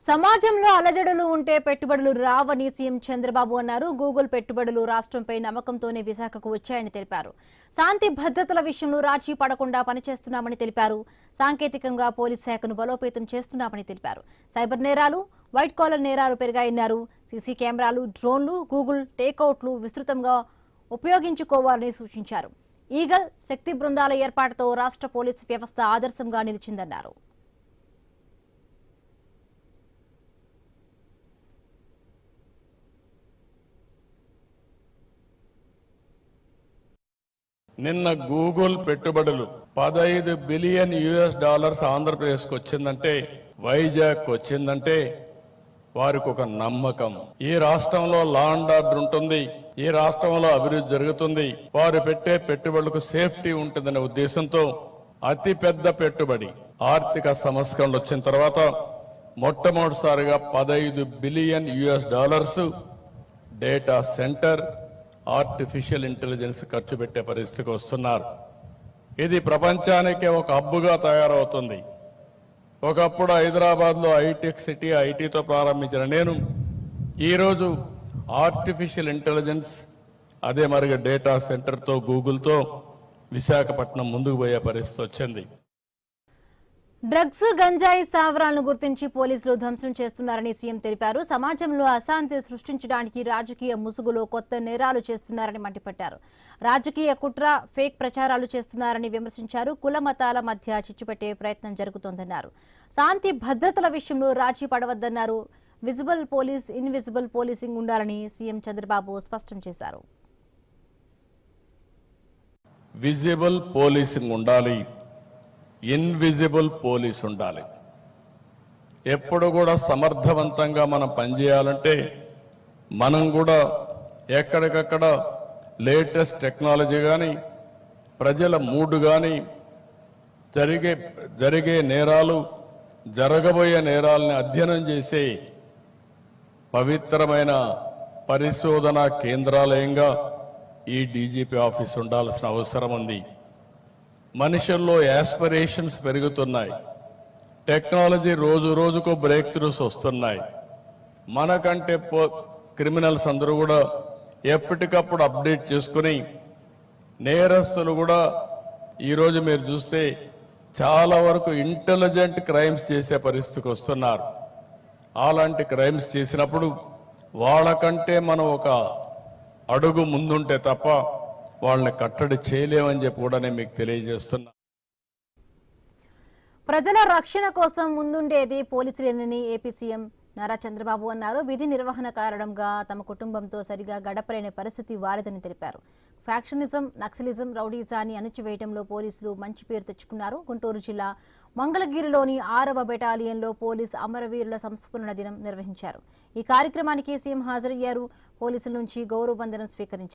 సమాజంలో అలజడులు ఉంటే పెట్టుబడులు రావని సీఎం చంద్రబాబు అన్నారు. గూగుల్ పెట్టుబడులు రాష్ట్రంపై నమ్మకంతోనే విశాఖకు వచ్చాయని తెలిపారు. శాంతి భద్రతల విషయంలో రాజీ పడకుండా పనిచేస్తున్నామని తెలిపారు. సాంకేతికంగా పోలీస్ శాఖను బలోపేతం చేస్తున్నామని తెలిపారు. సైబర్ నేరాలు, వైట్ కాలర్ నేరాలు పెరిగాయన్నారు. సీసీ కెమెరాలు, డ్రోన్లు, గూగుల్ టేకౌట్లు విస్తృతంగా ఉపయోగించుకోవాలని సూచించారు. ఈగల్ శక్తి బృందాల ఏర్పాటుతో రాష్ట్ర పోలీసు వ్యవస్థ ఆదర్శంగా నిలిచిందన్నారు. నిన్న గూగుల్ పెట్టుబడులు $15 బిలియన్ ఆంధ్రప్రదేశ్కి వచ్చిందంటే, వైజాగ్ వచ్చిందంటే వారికి ఒక నమ్మకం. ఈ రాష్ట్రంలో లా అండ్ ఆర్డర్ ఉంటుంది, ఈ రాష్ట్రంలో అభివృద్ధి జరుగుతుంది, వారు పెట్టే పెట్టుబడులకు సేఫ్టీ ఉంటుందనే ఉద్దేశంతో అతి పెద్ద పెట్టుబడి ఆర్థిక సంస్కరణలు వచ్చిన తర్వాత మొట్టమొదటిసారిగా $15 billion data centre, artificial intelligence ఖర్చు పెట్టే పరిస్థితికి వస్తున్నారు. ఇది ప్రపంచానికే ఒక హబ్బుగా తయారవుతుంది. ఒకప్పుడు హైదరాబాద్లో ఐటెక్ సిటీ, ఐటీతో ప్రారంభించిన నేను ఈరోజు ఆర్టిఫిషియల్ ఇంటెలిజెన్స్, అదే మరిగా డేటా సెంటర్తో, గూగుల్తో విశాఖపట్నం ముందుకు పోయే పరిస్థితి వచ్చింది. డ్రగ్స్, గంజాయి స్థావరాలను గుర్తించి పోలీసులు ధ్వంసం చేస్తున్నారని సీఎం తెలిపారు. సమాజంలో అశాంతి సృష్టించడానికి రాజకీయ ముసుగులో కొత్త నేరాలు చేస్తున్నారని మండిపడ్డారు. రాజకీయ కుట్ర, ఫేక్ ప్రచారాలు చేస్తున్నారని విమర్శించారు. కుల మతాల మధ్య చిచ్చుపెట్టే ప్రయత్నం జరుగుతోందన్నారు. శాంతి భద్రతల విషయంలో రాజీ పడవద్దన్నారు. విజిబుల్ పోలీస్, ఇన్విజిబుల్ పోలీసింగ్ ఉండాలని సీఎం చంద్రబాబు స్పష్టం చేశారు. విజిబుల్ పోలీసింగ్ ఉండాలి, ఇన్విజిబుల్ పోలీస్ ఉండాలి. ఎప్పుడు కూడా సమర్థవంతంగా మనం పనిచేయాలంటే మనం కూడా ఎక్కడికక్కడ లేటెస్ట్ టెక్నాలజీ కానీ, ప్రజల మూడ్ కానీ, జరిగే నేరాలు, జరగబోయే నేరాలని అధ్యయనం చేసే పవిత్రమైన పరిశోధనా కేంద్రాలయంగా ఈ డీజీపీ ఆఫీస్ ఉండాల్సిన అవసరం ఉంది. మనుషుల్లో యాస్పిరేషన్స్ పెరుగుతున్నాయి. టెక్నాలజీ రోజు రోజుకు బ్రేక్ త్రూస్ వస్తున్నాయి. మనకంటే క్రిమినల్స్ అందరూ కూడా ఎప్పటికప్పుడు అప్డేట్ చేసుకుని, నేరస్తులు కూడా ఈరోజు మీరు చూస్తే చాలా వరకు ఇంటెలిజెంట్ క్రైమ్స్ చేసే పరిస్థితికి వస్తున్నారు. అలాంటి క్రైమ్స్ చేసినప్పుడు వాళ్ళకంటే మనం ఒక అడుగు ముందుంటే తప్ప వాళ్ళని కట్టడి చేయలేమని చెప్పి కూడా నేను మీకు తెలియజేస్తున్నా. ప్రజల రక్షణ కోసం ముందుండేది పోలీసులేనని ఏపీ సీఎం నారా చంద్రబాబు అన్నారు. విధి నిర్వహణ కారణంగా తమ కుటుంబంతో సరిగా గడపలేని పరిస్థితి వారిదని తెలిపారు. ఫ్యాక్షనిజం, నక్సలిజం, రౌడీజాన్ని అణచివేయడంలో పోలీసులు మంచి పేరు తెచ్చుకున్నారు. గుంటూరు జిల్లా మంగళగిరిలోని 6వ బెటాలియన్లో పోలీస్ అమరవీరుల సంస్మరణ దినం నిర్వహించారు. ఈ కార్యక్రమానికి సీఎం హాజరయ్యారు. పోలీసుల నుంచి గౌరవ వందనం స్వీకరించారు.